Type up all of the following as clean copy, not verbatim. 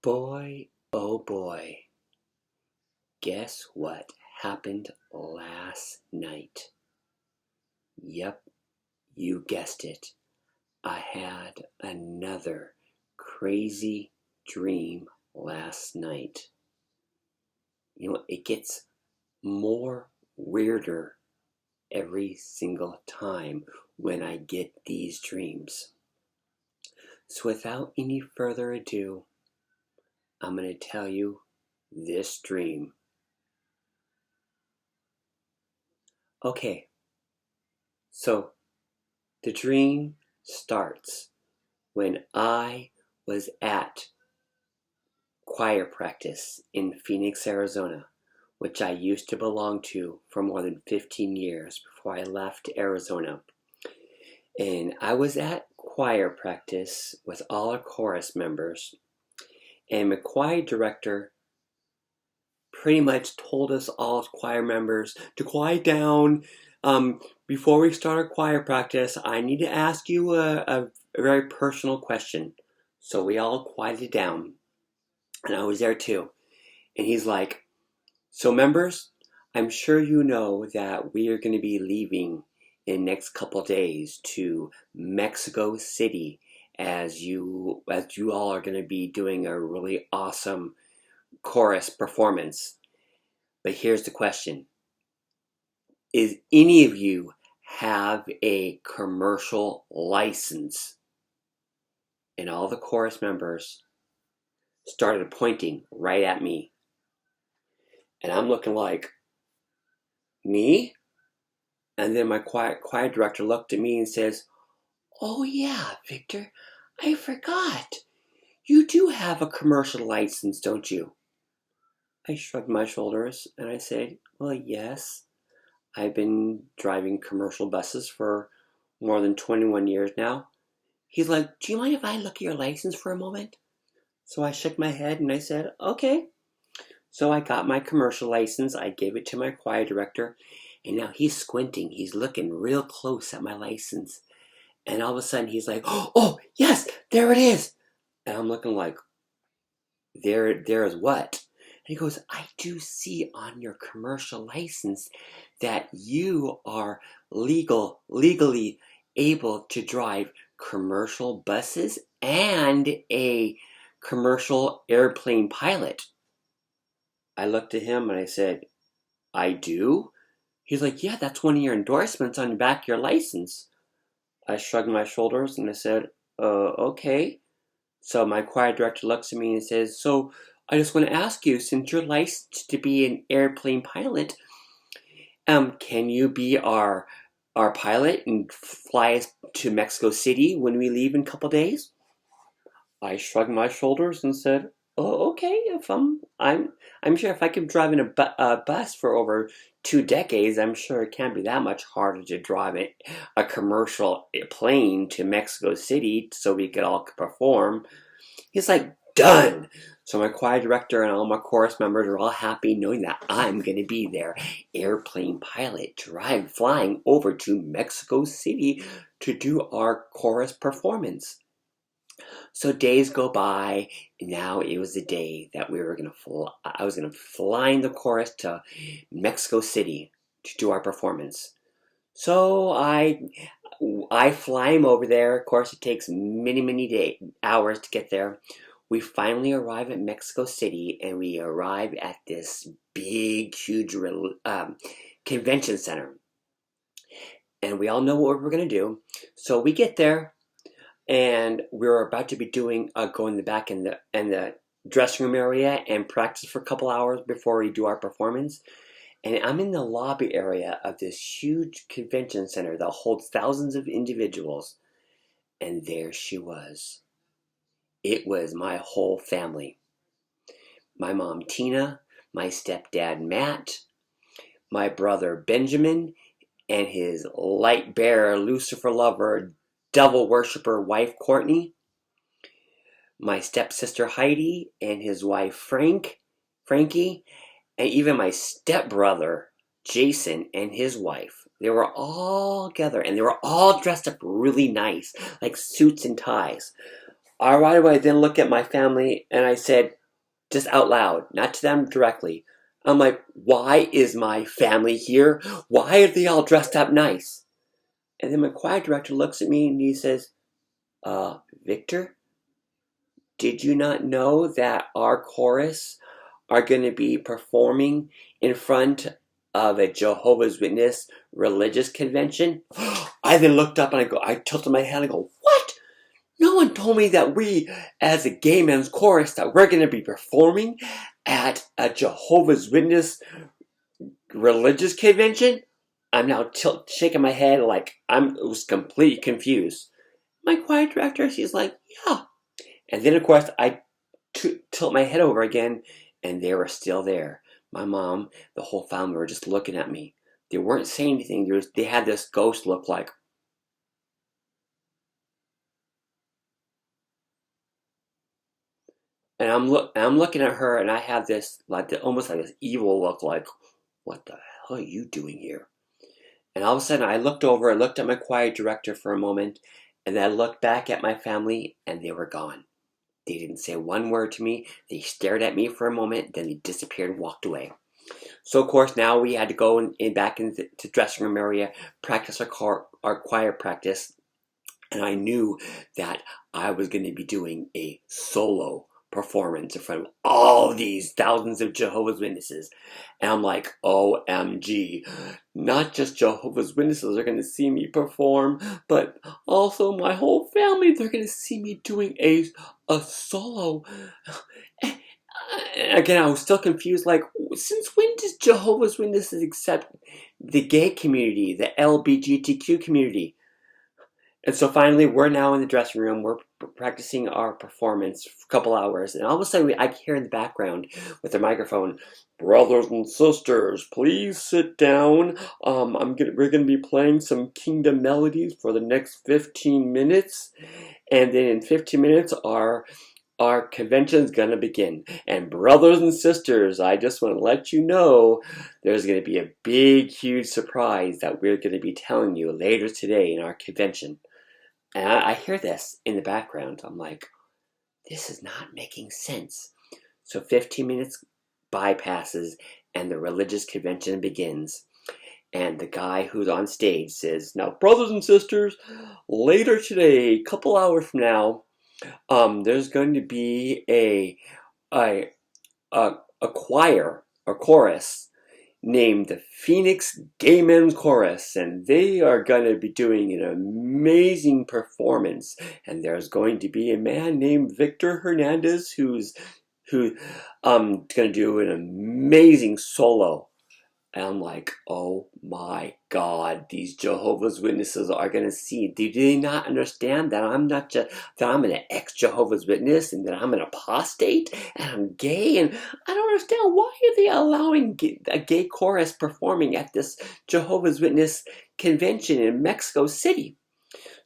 Boy, oh boy, guess what happened last night? Yep, you guessed it. I had another crazy dream last night. It gets more weirder every single time when I get these dreams. So without any further ado, I'm going to tell you this dream. Okay, so the dream starts when I was at choir practice in Phoenix, Arizona, which I used to belong to for more than 15 years before I left Arizona. And I was at choir practice with all our chorus members, and my choir director pretty much told us all as choir members to quiet down. Before we start our choir practice, I need to ask you a very personal question. So we all quieted down, and I was there too. And he's like, so members, I'm sure you know that we are going to be leaving in the next couple days to Mexico City, as you all are going to be doing a really awesome chorus performance. But here's the question. Is any of you have a commercial license? And all the chorus members started pointing right at me. And I'm looking like, me? And then my choir director looked at me and says, oh yeah, Victor, I forgot. You do have a commercial license, don't you? I shrugged my shoulders and I said, well, yes. I've been driving commercial buses for more than 21 years now. He's like, do you mind if I look at your license for a moment? So I shook my head and I said, okay. So I got my commercial license. I gave it to my choir director. And now he's squinting. He's looking real close at my license. And all of a sudden he's like, oh, yes, there it is. And I'm looking like, there is what? And he goes, I do see on your commercial license that you are legally able to drive commercial buses and a commercial airplane pilot. I looked at him and I said, I do? He's like, yeah, that's one of your endorsements on the back of your license. I shrugged my shoulders and I said, okay. So my choir director looks at me and says, so I just want to ask you, since you're licensed to be an airplane pilot, can you be our pilot and fly us to Mexico City when we leave in a couple days? I shrugged my shoulders and said, oh, okay, if I'm sure if I could drive in a bus for over 2 decades, I'm sure it can't be that much harder to drive a commercial plane to Mexico City so we could all perform. He's like, done! So my choir director and all my chorus members are all happy knowing that I'm going to be their airplane pilot flying over to Mexico City to do our chorus performance. So days go by, and now it was the day that I was going to fly in the chorus to Mexico City to do our performance. So I fly him over there. Of course, it takes many hours to get there. We finally arrive at Mexico City, and we arrive at this big, huge convention center. And we all know what we're going to do. So we get there, and we're about to be go in the back in the dressing room area and practice for a couple hours before we do our performance. And I'm in the lobby area of this huge convention center that holds thousands of individuals. And there she was. It was my whole family. My mom, Tina, my stepdad, Matt, my brother, Benjamin, and his light bearer, Lucifer lover, devil worshiper wife, Courtney, my stepsister, Heidi, and his wife, Frankie, and even my stepbrother, Jason, and his wife. They were all together, and they were all dressed up really nice, like suits and ties. I right away then looked at my family and I said, just out loud, not to them directly. I'm like, why is my family here? Why are they all dressed up nice? And then my choir director looks at me and he says, Victor, did you not know that our chorus are going to be performing in front of a Jehovah's Witness religious convention? I then looked up and I tilted my head and I go, what? No one told me that we, as a gay men's chorus, that we're going to be performing at a Jehovah's Witness religious convention. I'm now shaking my head like I was completely confused. My choir director, she's like, yeah. And then, of course, I tilt my head over again, and they were still there. My mom, the whole family were just looking at me. They weren't saying anything. They had this ghost look like. And I'm looking at her, and I have this almost like this evil look, like, what the hell are you doing here? And all of a sudden, I looked over, I looked at my choir director for a moment, and then I looked back at my family, and they were gone. They didn't say one word to me. They stared at me for a moment, then they disappeared and walked away. So, of course, now we had to go back into the dressing room area, practice our choir practice, and I knew that I was going to be doing a solo performance in front of all these thousands of Jehovah's Witnesses. And I'm like, OMG, not just Jehovah's Witnesses are going to see me perform, but also my whole family, they're going to see me doing a solo. Again, I was still confused, like, since when does Jehovah's Witnesses accept the gay community, the LBGTQ community? And so finally, we're now in the dressing room. We're practicing our performance for a couple hours. And all of a sudden, I hear in the background with the microphone, brothers and sisters, please sit down. We're going to be playing some kingdom melodies for the next 15 minutes. And then in 15 minutes, our convention's gonna begin. And brothers and sisters, I just want to let you know there's going to be a big, huge surprise that we're going to be telling you later today in our convention. And I hear this in the background. I'm like, this is not making sense. So 15 minutes bypasses and the religious convention begins. And the guy who's on stage says, now, brothers and sisters, later today, a couple hours from now, there's going to be a choir, a chorus, named the Phoenix Gay Men's Chorus, and they are going to be doing an amazing performance. And there's going to be a man named Victor Hernandez who's going to do an amazing solo. And I'm like, oh my God, these Jehovah's Witnesses are going to see. Do they not understand that that I'm an ex-Jehovah's Witness and that I'm an apostate and I'm gay? And I don't understand, why are they allowing a gay chorus performing at this Jehovah's Witness convention in Mexico City?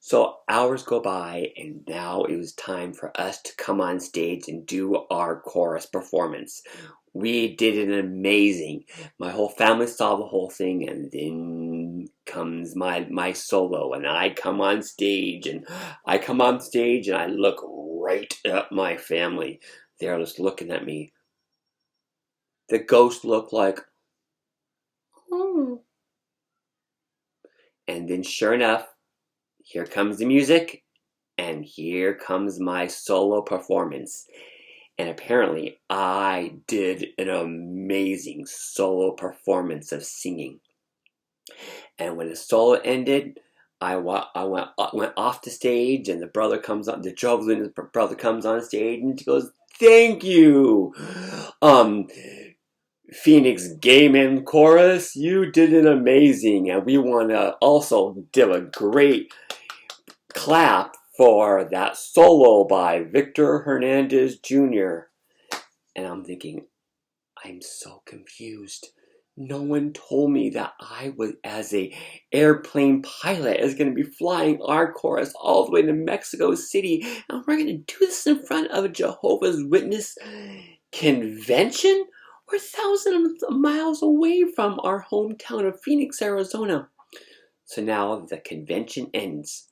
So hours go by, and now it was time for us to come on stage and do our chorus performance. We did it amazing. My whole family saw the whole thing, and then comes my solo, and I come on stage, and I look right at my family. They're just looking at me. The ghost looked like, oh. And then sure enough, here comes the music, and here comes my solo performance. And apparently, I did an amazing solo performance of singing. And when the solo ended, I went off the stage, and the Jehovah's Witness brother comes on stage, and he goes, "Thank you, Phoenix Gay Men Chorus. You did it amazing, and we want to also give a great clap for that solo by Victor Hernandez Jr." And I'm thinking, I'm so confused. No one told me that I was, as a airplane pilot, is going to be flying our chorus all the way to Mexico City, and we're going to do this in front of a Jehovah's Witness convention? We're thousands of miles away from our hometown of Phoenix, Arizona. So now the convention ends.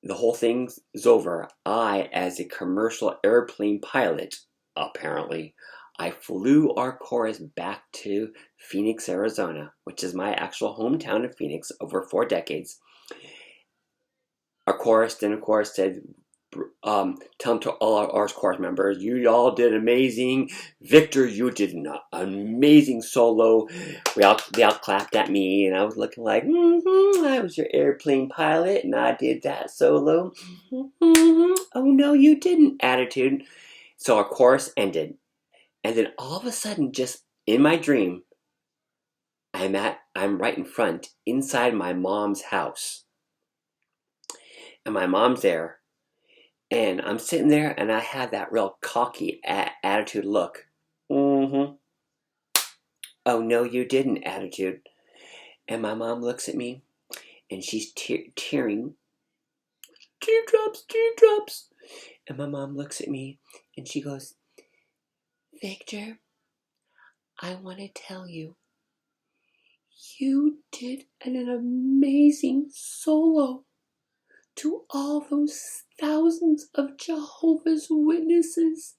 the whole thing's over, I, as a commercial airplane pilot, apparently, I flew our chorus back to Phoenix, Arizona, which is my actual hometown of Phoenix, over 4 decades. Our chorus then, of course, said, tell them to all our chorus members, you all did amazing. Victor, you did an amazing solo. They all clapped at me, and I was looking like, I was your airplane pilot, and I did that solo. Oh no, you didn't, attitude. So our chorus ended, and then all of a sudden, just in my dream, I'm right in front, inside my mom's house, and my mom's there. And I'm sitting there, and I had that real cocky attitude look. Oh, no, you didn't, attitude. And my mom looks at me, and she's tearing. Teardrops. And my mom looks at me, and she goes, Victor, I want to tell you, you did an amazing solo to all those thousands of Jehovah's Witnesses.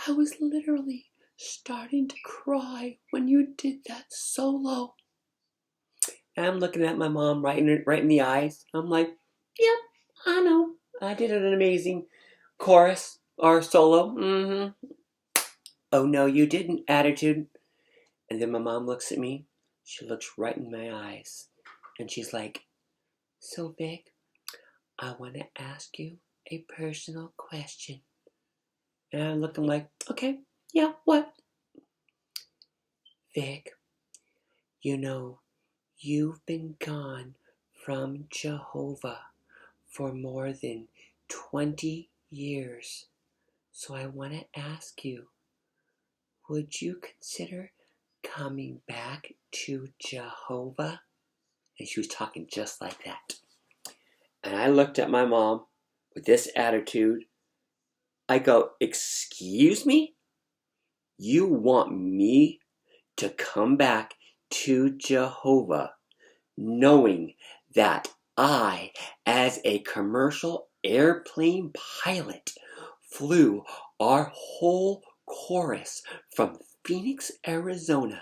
I was literally starting to cry when you did that solo. And I'm looking at my mom right in the eyes. I'm like, yep, I know. I did an amazing chorus or solo. Oh, no, you didn't, attitude. And then my mom looks at me. She looks right in my eyes. And she's like, so, Vic, I want to ask you a personal question. And I'm looking like, okay, yeah, what? Vic, you know, you've been gone from Jehovah for more than 20 years. So I want to ask you, would you consider coming back to Jehovah? And she was talking just like that. And I looked at my mom with this attitude. I go, excuse me? You want me to come back to Jehovah knowing that I, as a commercial airplane pilot, flew our whole chorus from Phoenix, Arizona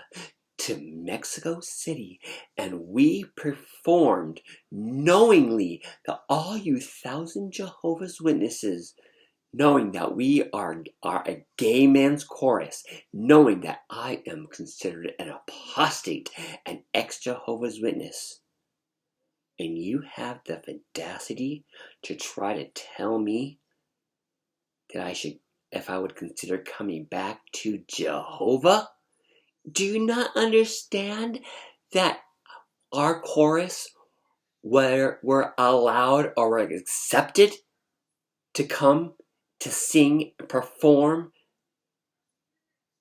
to Mexico City, and we performed knowingly that all you 1,000 Jehovah's Witnesses, knowing that we are a gay men's chorus, knowing that I am considered an apostate, an ex-Jehovah's Witness, and you have the audacity to try to tell me that if I would consider coming back to Jehovah? Do you not understand that our chorus were allowed or were accepted to come to sing, perform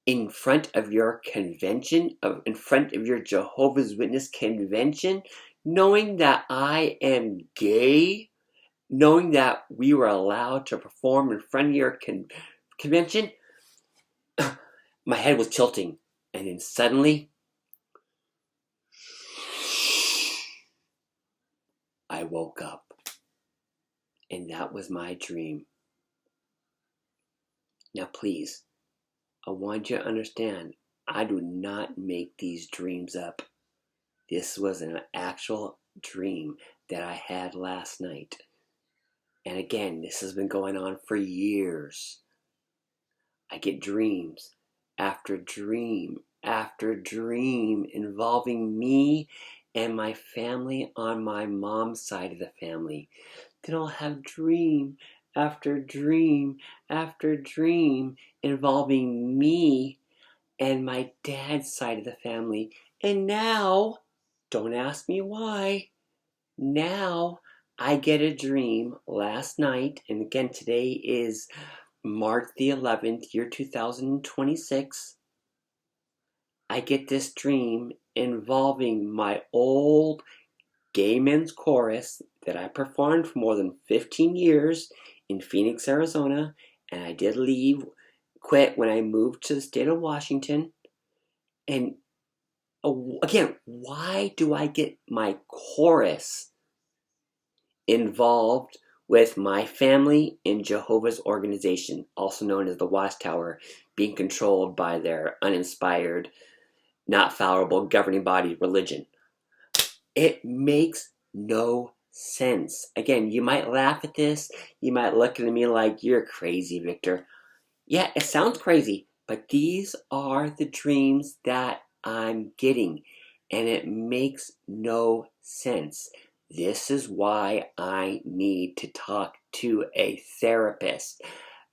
in front of your convention, in front of your Jehovah's Witness convention, knowing that I am gay, knowing that we were allowed to perform in front of your convention? My head was tilting, and then suddenly, I woke up, and that was my dream. Now please, I want you to understand, I do not make these dreams up. This was an actual dream that I had last night. And again, this has been going on for years. I get dreams after dream after dream involving me and my family on my mom's side of the family. Then I'll have dream after dream after dream involving me and my dad's side of the family. And now, don't ask me why, now I get a dream last night, and again today is March the 11th, year 2026. I get this dream involving my old gay men's chorus that I performed for more than 15 years in Phoenix, Arizona, and I did quit when I moved to the state of Washington. And again, why do I get my chorus involved with my family in Jehovah's organization, also known as the Watchtower, being controlled by their uninspired, not fallible governing body religion. It makes no sense. Again, you might laugh at this. You might look at me like, you're crazy, Victor. Yeah, it sounds crazy, but these are the dreams that I'm getting, and it makes no sense. This is why I need to talk to a therapist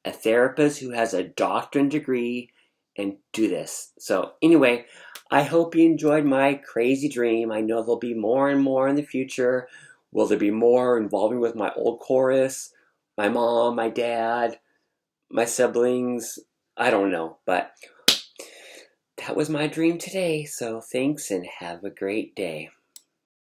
who has a doctorate degree and do this. So anyway, I hope you enjoyed my crazy dream. I know there'll be more and more in the future. Will there be more involving with my old chorus, my mom, my dad, my siblings? I don't know, but that was my dream today. So thanks and have a great day.